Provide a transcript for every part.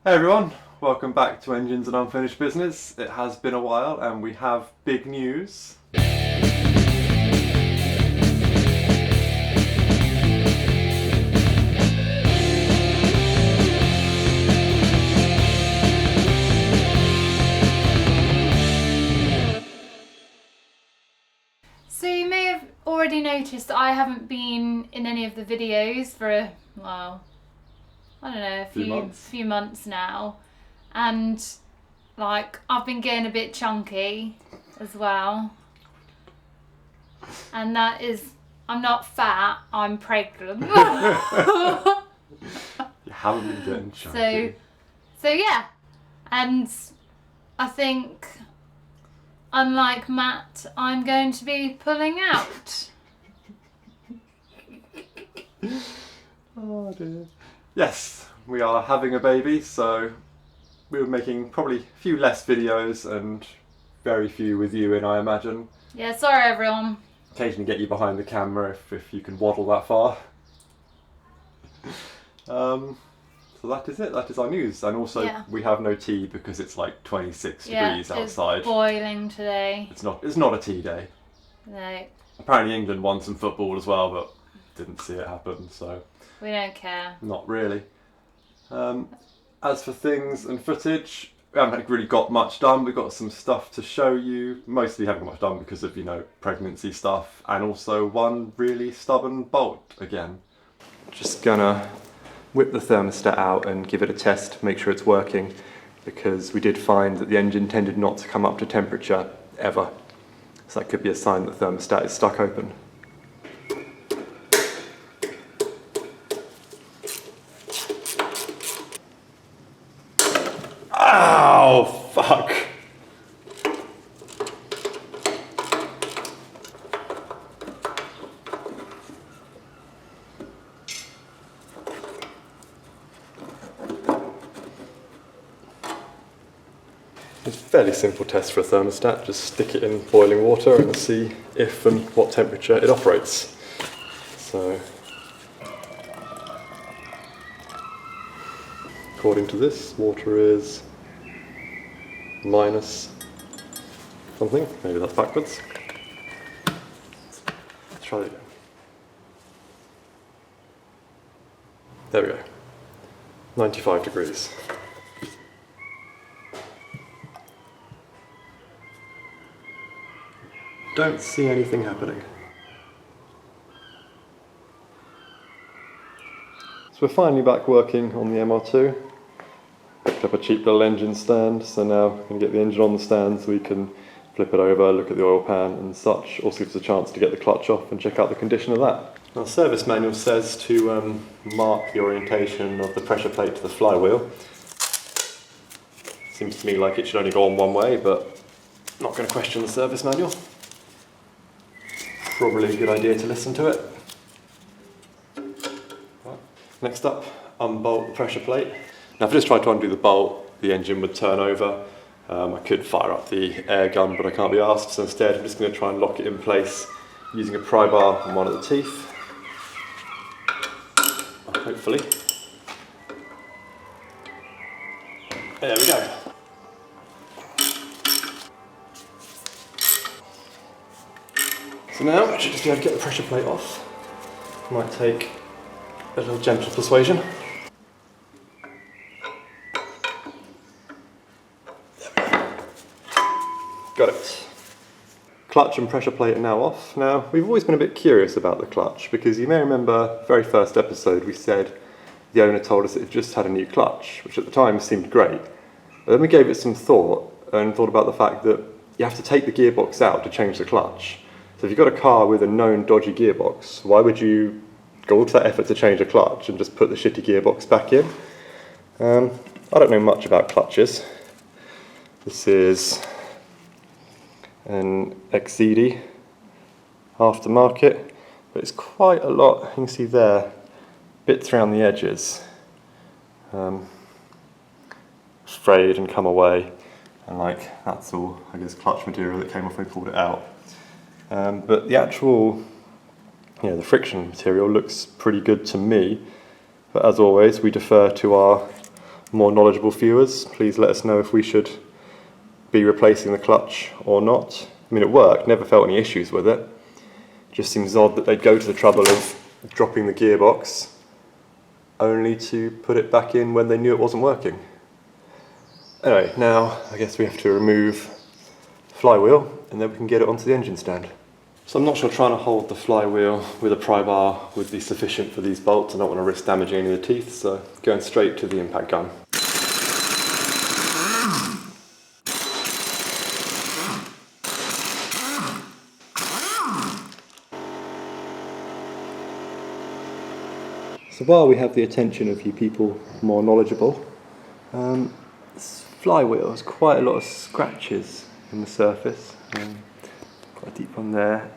Hey everyone, welcome back to Engines and Unfinished Business. It has been a while and we have big news. So you may have already noticed that I haven't been in any of the videos for a few months now, and I've been getting a bit chunky as well, and that is, I'm not fat, I'm pregnant. You haven't been getting chunky. So yeah, and I think, unlike Matt, I'm going to be pulling out. Oh dear. Yes, we are having a baby, so we were making probably a few less videos and very few with you in, I imagine. Yeah, sorry everyone. Occasionally get you behind the camera if you can waddle that far. So that is it, that is our news. And also we have no tea because it's like 26 degrees outside. It's boiling today. It's not a tea day. No. Apparently England won some football as well, but didn't see it happen, so... We don't care. Not really. As for things and footage, we haven't really got much done. We've got some stuff to show you. Mostly haven't got much done because of, pregnancy stuff, and also one really stubborn bolt again. Just gonna whip the thermostat out and give it a test, make sure it's working, because we did find that the engine tended not to come up to temperature ever. So that could be a sign that the thermostat is stuck open. Oh, fuck. It's a fairly simple test for a thermostat. Just stick it in boiling water and see if and what temperature it operates. So, according to this, water is minus something. Maybe that's backwards. Let's try it again. There we go. 95 degrees. Don't see anything happening. So we're finally back working on the MR2. Picked up a cheap little engine stand, so now we're going to get the engine on the stand so we can flip it over, look at the oil pan and such. Also gives us a chance to get the clutch off and check out the condition of that. Our service manual says to mark the orientation of the pressure plate to the flywheel. Seems to me like it should only go on one way, but I'm not going to question the service manual. Probably a good idea to listen to it. Right. Next up, unbolt the pressure plate. Now if I just tried to undo the bolt, the engine would turn over. I could fire up the air gun, but I can't be asked, so instead I'm just going to try and lock it in place using a pry bar on one of the teeth. Hopefully. There we go. So now I should just be able to get the pressure plate off. Might take a little gentle persuasion. Got it. Clutch and pressure plate are now off. Now, we've always been a bit curious about the clutch because you may remember very first episode we said the owner told us it had just had a new clutch, which at the time seemed great. But then we gave it some thought and thought about the fact that you have to take the gearbox out to change the clutch. So if you've got a car with a known dodgy gearbox, why would you go all to that effort to change a clutch and just put the shitty gearbox back in? I don't know much about clutches. This is an XCD aftermarket, but it's quite a lot. You can see there, bits around the edges, frayed and come away, and that's all, I guess, clutch material that came off when we pulled it out. But the actual, the friction material looks pretty good to me. But as always, we defer to our more knowledgeable viewers, please let us know if we should be replacing the clutch or not. I mean, it worked, never felt any issues with it. Just seems odd that they'd go to the trouble of dropping the gearbox only to put it back in when they knew it wasn't working. Anyway, now I guess we have to remove the flywheel and then we can get it onto the engine stand. So I'm not sure trying to hold the flywheel with a pry bar would be sufficient for these bolts. I don't want to risk damaging any of the teeth, so going straight to the impact gun. So while we have the attention of you people more knowledgeable, this flywheel has quite a lot of scratches in the surface, quite a deep one there.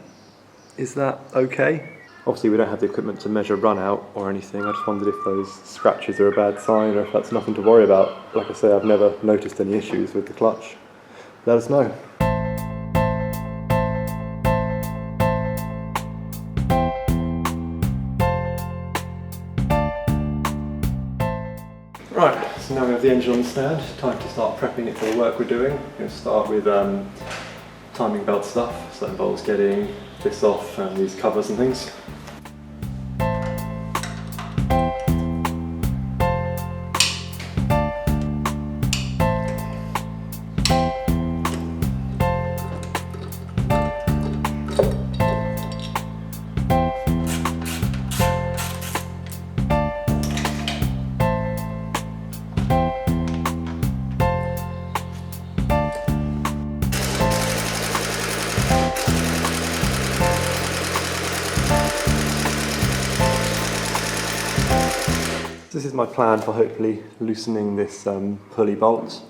Is that okay? Obviously we don't have the equipment to measure run out or anything. I just wondered if those scratches are a bad sign or if that's nothing to worry about. Like I say, I've never noticed any issues with the clutch. Let us know. Right, so now we have the engine on the stand. Time to start prepping it for the work we're doing. We're going to start with timing belt stuff, so that involves getting this off and these covers and things. This is my plan for hopefully loosening this pulley bolt.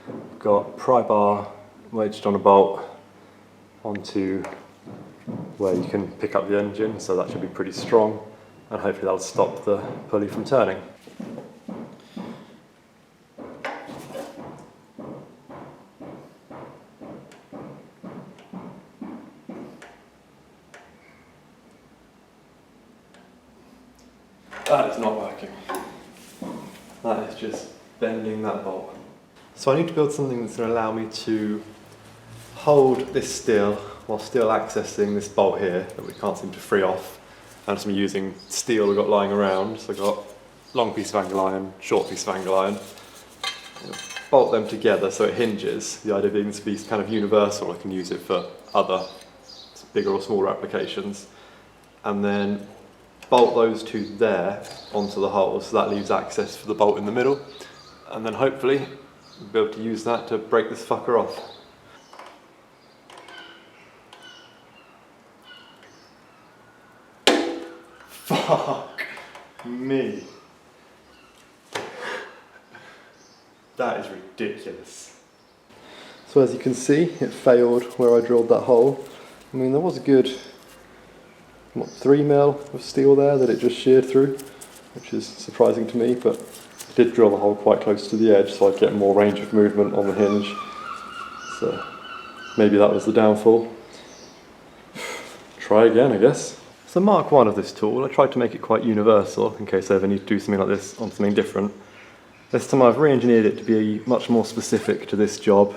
I've got pry bar wedged on a bolt onto where you can pick up the engine, so that should be pretty strong, and hopefully that'll stop the pulley from turning. That is not working. That is just bending that bolt. So I need to build something that's going to allow me to hold this still while still accessing this bolt here that we can't seem to free off. And just me using steel we've got lying around. So I've got long piece of angle iron, short piece of angle iron. Bolt them together so it hinges. The idea being this piece kind of universal. I can use it for other bigger or smaller applications. And then bolt those two there onto the hole, so that leaves access for the bolt in the middle, and then hopefully we'll be able to use that to break this fucker off. Fuck me. That is ridiculous. So as you can see, it failed where I drilled that hole. I mean, there was a good 3 mil of steel there that it just sheared through, which is surprising to me, but I did drill the hole quite close to the edge so I'd get more range of movement on the hinge, so maybe that was the downfall. Try again, I guess. So Mark 1 of this tool, I tried to make it quite universal in case I ever need to do something like this on something different. This time I've re-engineered it to be much more specific to this job.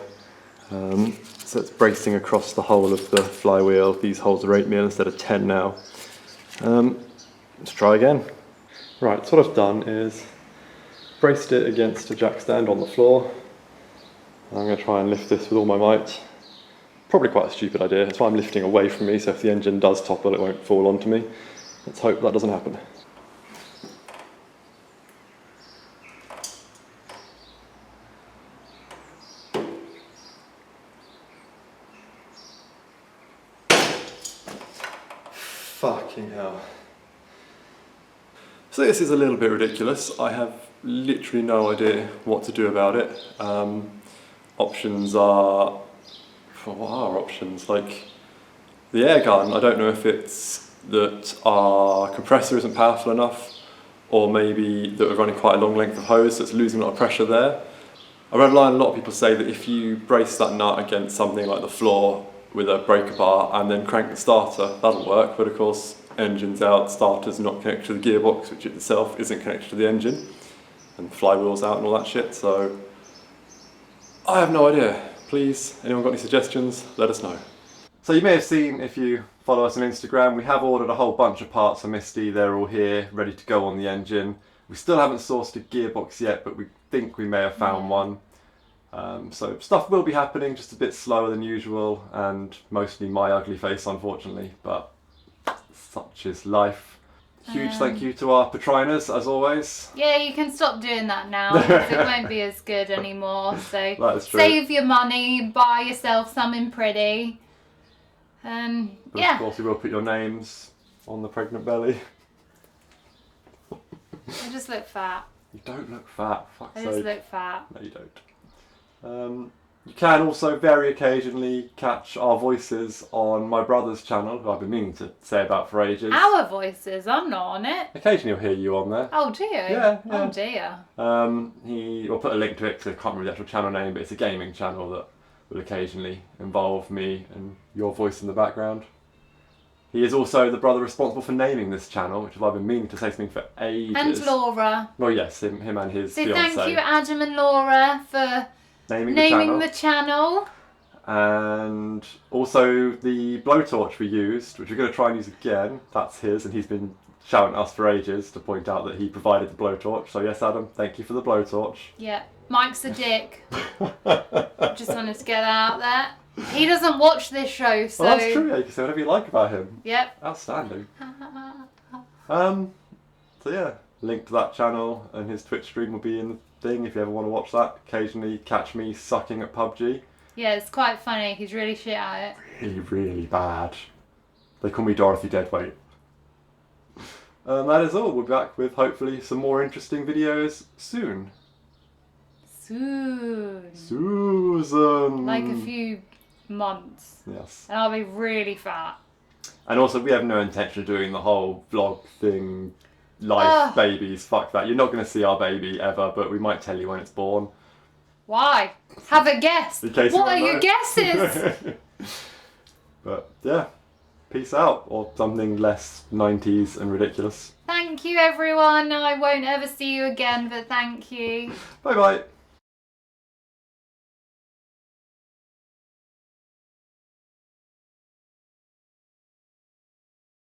So it's bracing across the whole of the flywheel. These holes are 8 mil instead of 10 now. Let's try again. Right, so what I've done is braced it against a jack stand on the floor. I'm going to try and lift this with all my might. Probably quite a stupid idea. That's why I'm lifting away from me, so if the engine does topple it won't fall onto me. Let's hope that doesn't happen. Fucking hell. So this is a little bit ridiculous. I have literally no idea what to do about it. Options are... what are options? Like the air gun, I don't know if it's that our compressor isn't powerful enough, or maybe that we're running quite a long length of hose, so it's losing a lot of pressure there. I read online a lot of people say that if you brace that nut against something like the floor with a breaker bar and then crank the starter, that'll work, but of course engine's out, starter's not connected to the gearbox, which itself isn't connected to the engine, and flywheels out and all that shit, so I have no idea. Please, anyone got any suggestions, let us know. So you may have seen, if you follow us on Instagram, we have ordered a whole bunch of parts for Misty. They're all here, ready to go on the engine. We still haven't sourced a gearbox yet, but we think we may have found one. So stuff will be happening, just a bit slower than usual, and mostly my ugly face, unfortunately, but such is life. Huge thank you to our Patriners, as always. Yeah, you can stop doing that now, because it won't be as good anymore. So That is true. save your money, buy yourself something pretty. But yeah. of course we will put your names on the pregnant belly. I just look fat. You don't look fat, fuck's I sake. just look fat. No, you don't. You can also very occasionally catch our voices on my brother's channel, who I've been meaning to say about for ages. Our voices, I'm not on it. Occasionally you'll hear you on there. Oh, do you? Yeah. Oh dear. We'll put a link to it because I can't remember the actual channel name, but it's a gaming channel that will occasionally involve me and your voice in the background. He is also the brother responsible for naming this channel, which I've been meaning to say something for ages. And Laura. Well, yes, him and his So fiancée. thank you, Adam and Laura, for naming the channel. And also the blowtorch we used, which we're going to try and use again. That's his, and he's been shouting at us for ages to point out that he provided the blowtorch. So yes, Adam, thank you for the blowtorch. Yeah, Mike's a dick. Just wanted to get that out there. He doesn't watch this show, so... Well, that's true, yeah, you can say whatever you like about him. Yep. Outstanding. So yeah, link to that channel and his Twitch stream will be in the thing if you ever want to watch that. Occasionally catch me sucking at PUBG. Yeah, it's quite funny. He's really shit at it. Really, really bad. They call me Dorothy Deadweight. That is all. We'll be back with hopefully some more interesting videos soon. Susan. Like a few months. Yes. And I'll be really fat. And also, we have no intention of doing the whole vlog thing, life, babies, fuck that. You're not going to see our baby ever, but we might tell you when it's born. Why? Have a guess. What are your guesses? But yeah, peace out, or something less 90s and ridiculous. Thank you, everyone. I won't ever see you again, but thank you. Bye bye.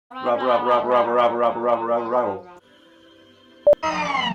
Rabble, rabble, rabble, rabble, rabble, rabble, rabble, rabble, rabble.